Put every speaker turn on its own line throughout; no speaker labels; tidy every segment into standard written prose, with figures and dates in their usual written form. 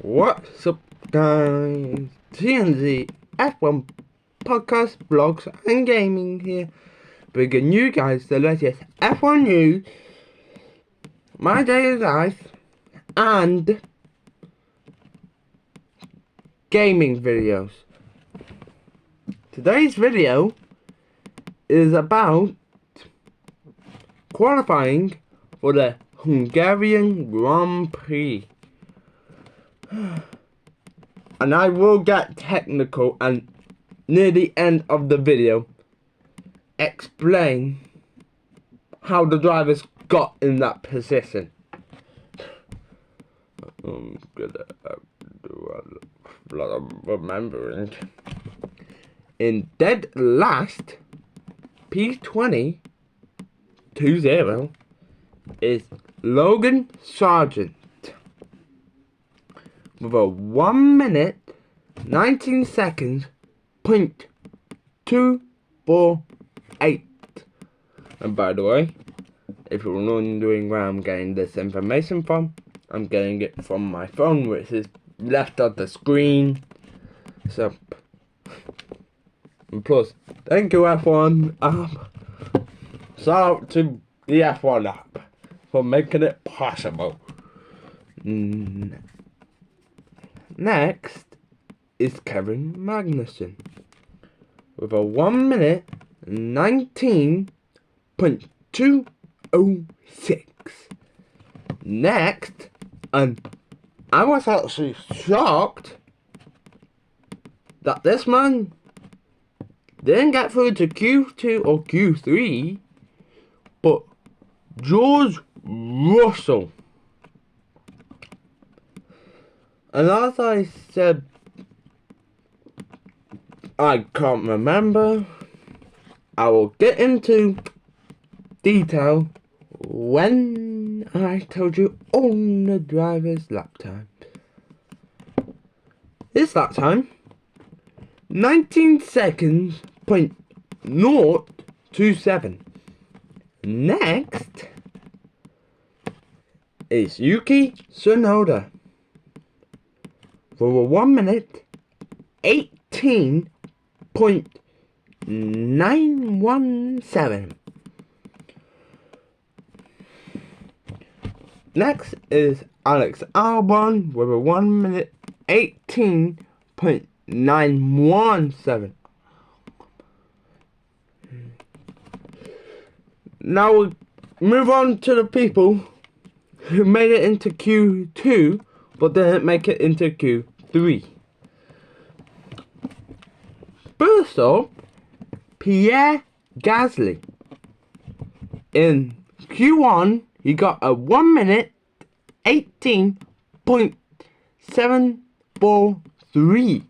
What's up, guys? TNZ F1 podcast, vlogs, and gaming here, bringing you guys the latest F1 news, my daily life, and gaming videos. Today's video is about qualifying for the Hungarian Grand Prix. And I will get technical and near the end of the video explain how the drivers got in that position. I'm gonna do a lot of remembering. In dead last, P20 2-0 is Logan Sargent with a 1 minute 19 seconds .248. And by the way, if you're wondering where I'm getting this information from, I'm getting it from my phone, which is left of the screen. So, and plus, thank you F1 app. Shout out to the F1 app for making it possible. Next is Kevin Magnussen with a 1 minute 19.206. Next, and I was actually shocked that this man didn't get through to Q2 or Q3, but George Russell. And as I said, I can't remember. I will get into detail when I told you on the driver's lap time. It's that time. 19 seconds .027. Next is Yuki Tsunoda for a 1 minute 18.917. Next is Alex Albon with a 1 minute 18.917. Now we'll move on to the people who made it into Q2 but didn't make it into Q3. First up, Pierre Gasly. In Q1, he got a 1 minute 18.743.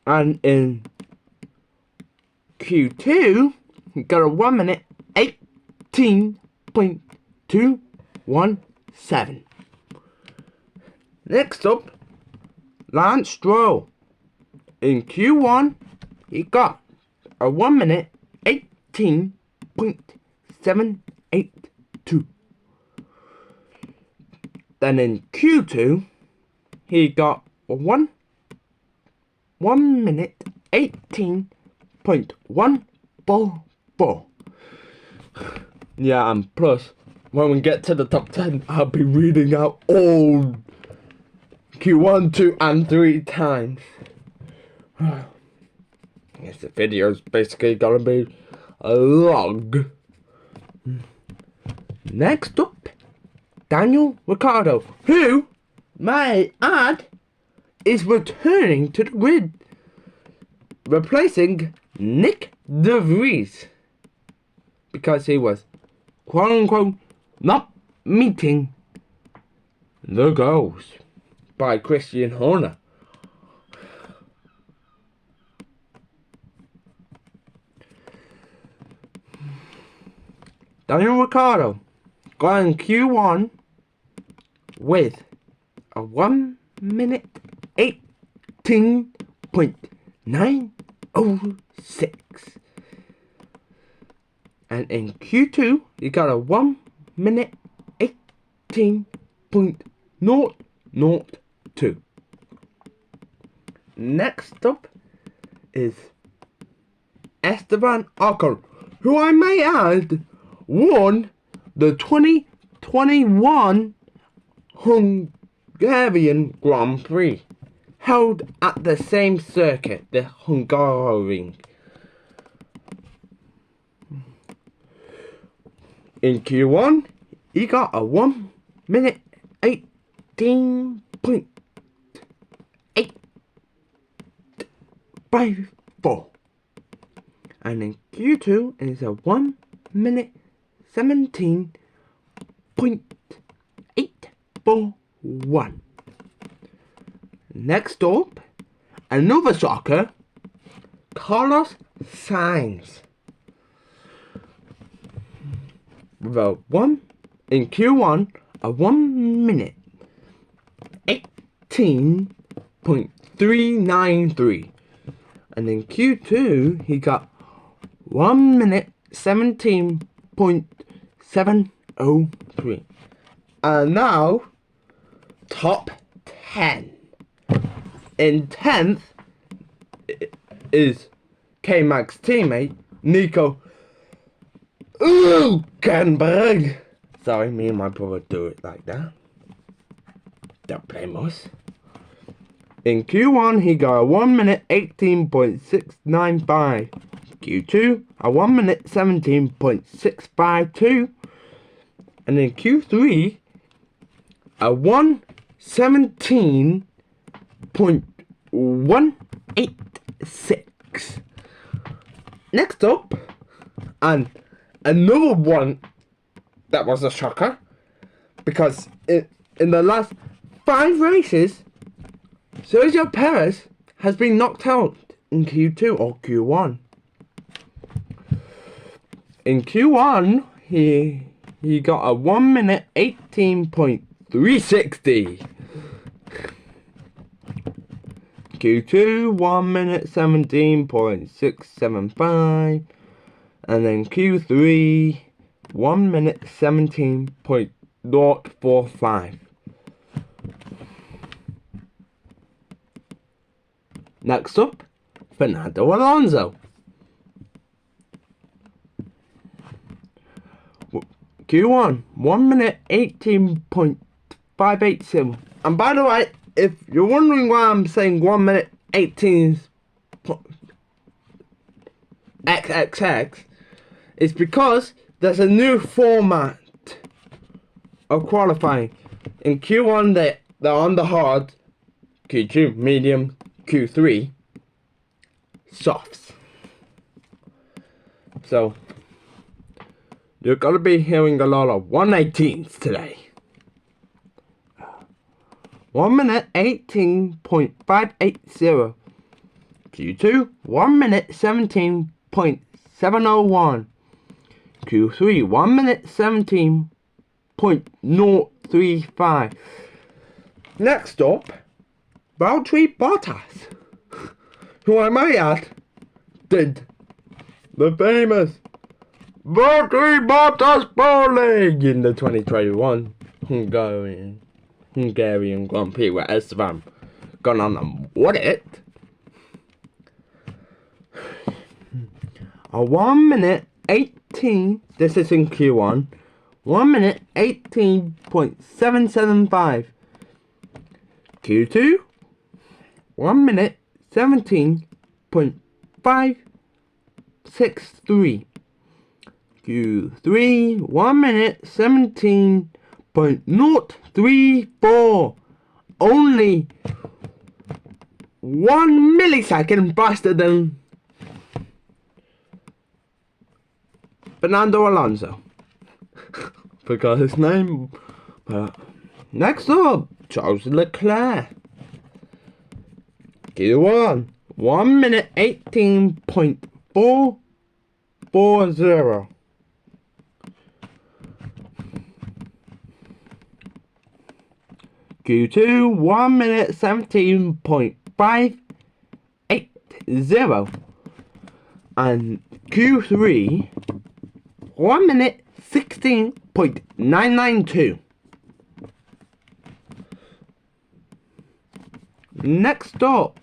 And in Q2, he got a 1 minute 18.217. Next up, Lance Stroll. In Q1, he got a 1 minute 18.782. Then in Q2, he got a 1 minute 18.144. Yeah, and plus, when we get to the top 10, I'll be reading out all Q1, 2, and 3 times. Yes, the video's basically gonna be a log. Next up, Daniel Ricciardo, who, may I add, is returning to the grid, replacing Nick De Vries, because he was, quote unquote, not meeting the goals by Christian Horner. Daniel Ricciardo got in Q1 with a 1 minute 18.906. And in Q2, he got a 1 minute 18.0 17.02. Next up is Esteban Ocon, who I may add won the 2021 Hungarian Grand Prix, held at the same circuit, the Hungarian. In Q1, he got a 1 minute 18.854. And in Q2, it's a 1 minute 17.841. Next up, another soccer, Carlos Sainz. With a in Q1, a 1 minute 18.393. And in Q2, he got 1 minute 17.703. And now, top 10. In 10th is K-Mag's teammate, Nico Hülkenberg. Sorry, me and my brother do it like that. Don't blame us. In Q1, he got a 1 minute 18.695. Q2, a 1 minute 17.652. And in Q3, a 1:17.186. Next up, and another one that was a shocker, because in the last 5 races, Sergio Perez has been knocked out in Q2 or Q1. In Q1, he got a 1 minute 18.360. Q2, 1 minute 17.675. And then Q3, 1 minute 17.045. Next up, Fernando Alonso. Q1, 1 minute 18.587. And by the way, if you're wondering why I'm saying 1 minute 18 XXX, it's because there's a new format of qualifying. In Q1, they're on the hard, Q2, medium, Q3, softs. So, you're going to be hearing a lot of 118s today. 1 minute 18.580. Q2, 1 minute 17.701. Q3, 1 minute 17.035. Next up, Valtteri Bottas, who I might add, did the famous Valtteri Bottas bowling in the 2021 Hungarian Grand Prix, where Esteban got on and won it. A 1 minute 18, this is in Q1, 1 minute 18.775. Q2, 1 minute 17.563. Q3, 1 minute 17.034. Only 1 millisecond faster than Fernando Alonso. Forgot his name. Next up, Charles Leclerc. Q1, 1 minute 18.440. Q2, 1 minute 17.580. And Q3, 1 minute 16.992. Next up,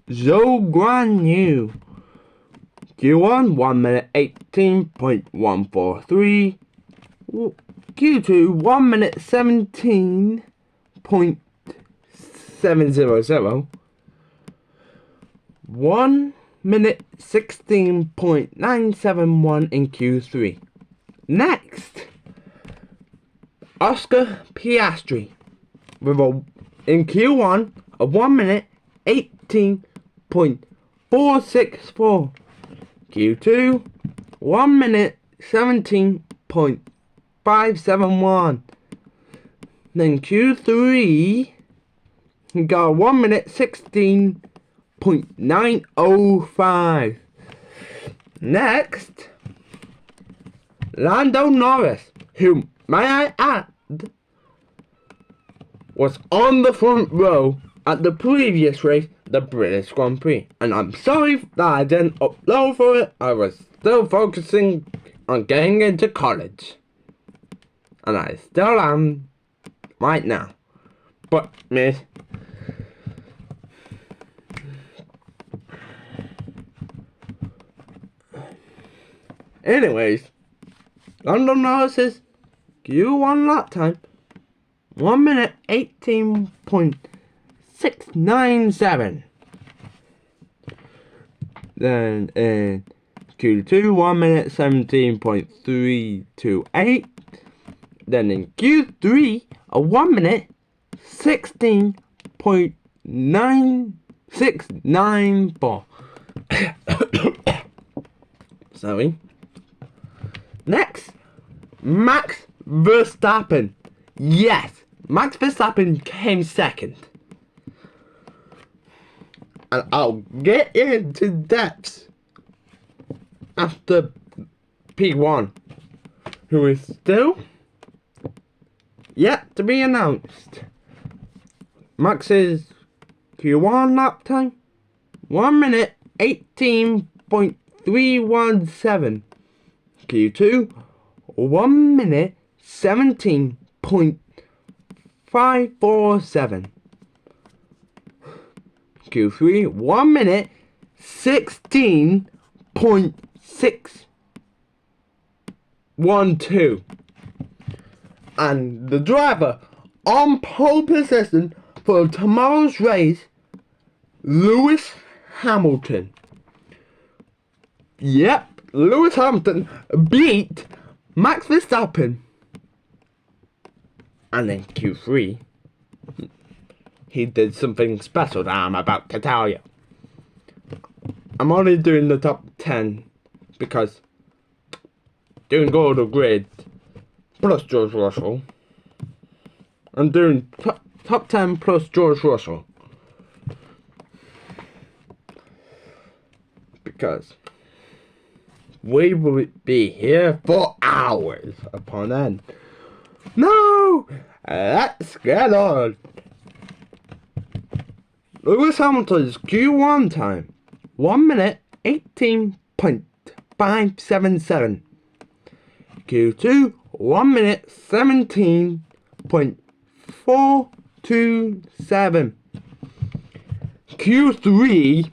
Joe Guan Q1 1 minute 18.143. Q2 1 minute 17.700. 1 minute 16.971 in Q3. Next, Oscar Piastri with in Q1 a 1 minute 18.464. Q2 1 minute 17.571. Then Q3 he got 1 minute 16.905. Next, Lando Norris, who, may I add, was on the front row at the previous race, the British Grand Prix. And I'm sorry that I didn't upload for it. I was still focusing on getting into college. And I still am right now. But, miss, anyways, Lando Norris's Q1 lap time 1 minute 18.697. Then in Q2 1 minute 17.328. Then in Q3 a 1 minute 16.9694. Sorry. Next, Max Verstappen. Yes, Max Verstappen came second. And I'll get into depth after P1, who is still yet to be announced. Max's Q1 lap time 1 minute 18.317. Q2 1 minute 17.547. Q3 1 minute 16.612. And the driver on pole position for tomorrow's race, Lewis Hamilton. Yep, Lewis Hamilton beat Max Verstappen. And in Q3, he did something special that I'm about to tell you. I'm only doing the top 10 because doing Golden Grid plus George Russell. I'm doing top 10 plus George Russell. Because we will be here for hours upon end. No! Let's get on. Lewis Hamilton's Q1 time 1 minute 18.577. Q2 1 minute 17.427. Q3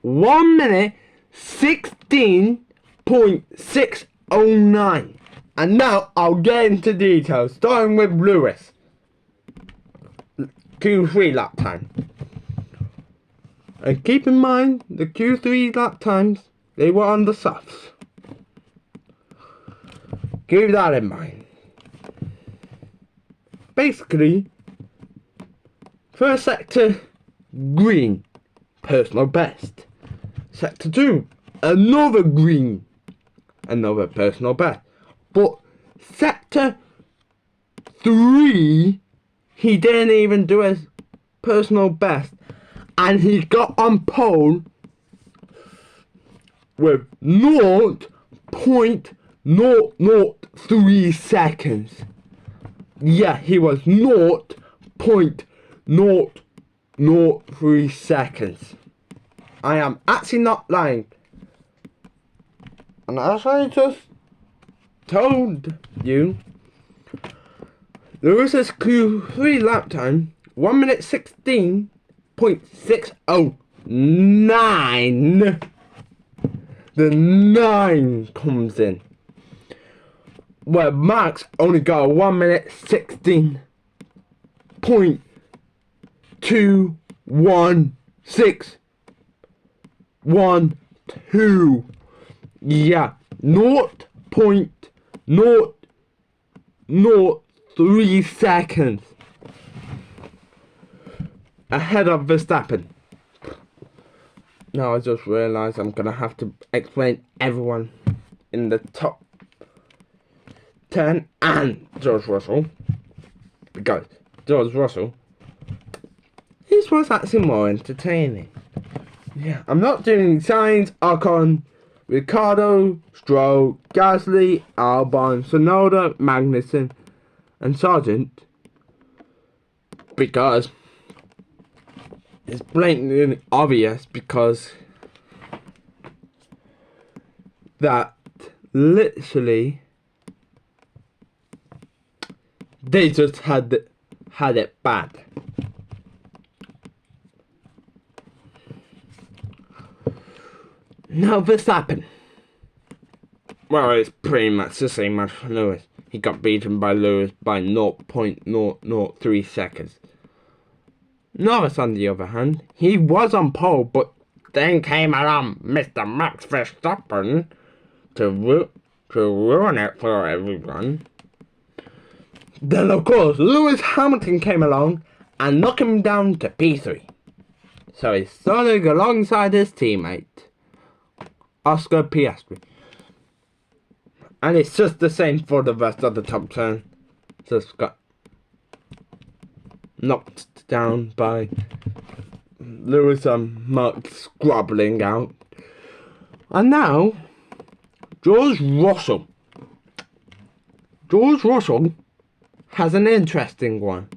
1 minute 16.609. And now I'll get into details, starting with Lewis. Q3 lap time. And keep in mind, the Q3 lap times, they were on the softs. Keep that in mind. Basically, first sector, green, personal best. Sector 2, another green, another personal best. But sector 3, he didn't even do his personal best, and he got on pole with 0.003 seconds. Yeah, he was 0.003 seconds. I am actually not lying. And as I just told you, Lewis's Q3 lap time, 1 minute 16.609. The 9 comes in. Where Max only got 1 minute 16.21612. Yeah, 0.003 seconds ahead of Verstappen. Now I just realised I'm gonna have to explain everyone in the top 10 and George Russell, because George Russell, his was actually more entertaining. Yeah, I'm not doing Sainz, Ocon, Ricciardo, Stroll, Gasly, Albon, Tsunoda, Magnussen, and Sargent, because it's blatantly obvious, because that literally they just had it bad. Now Verstappen. Well, it's pretty much the same as Lewis. He got beaten by Lewis by 0.003 seconds. Norris, on the other hand, he was on pole, but then came along Mr. Max Verstappen to ruin it for everyone. Then, of course, Lewis Hamilton came along and knocked him down to P3. So he's starting alongside his teammate, Oscar Piastri. And it's just the same for the rest of the top 10. Just got knocked down by Lewis and Max scrabbling out. And now, George Russell. George Russell has an interesting one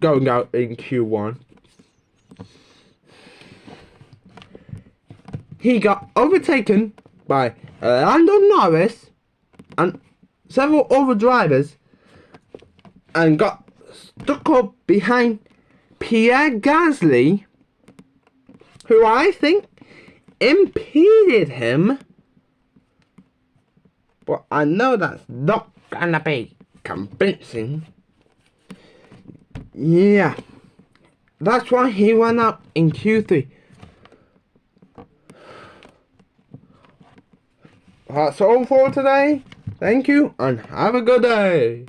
going out in Q1. He got overtaken by Lando Norris and several other drivers and got stuck up behind Pierre Gasly, who I think impeded him. But I know that's not gonna be convincing. Yeah, that's why he went up in Q3. That's all for today. Thank you and have a good day.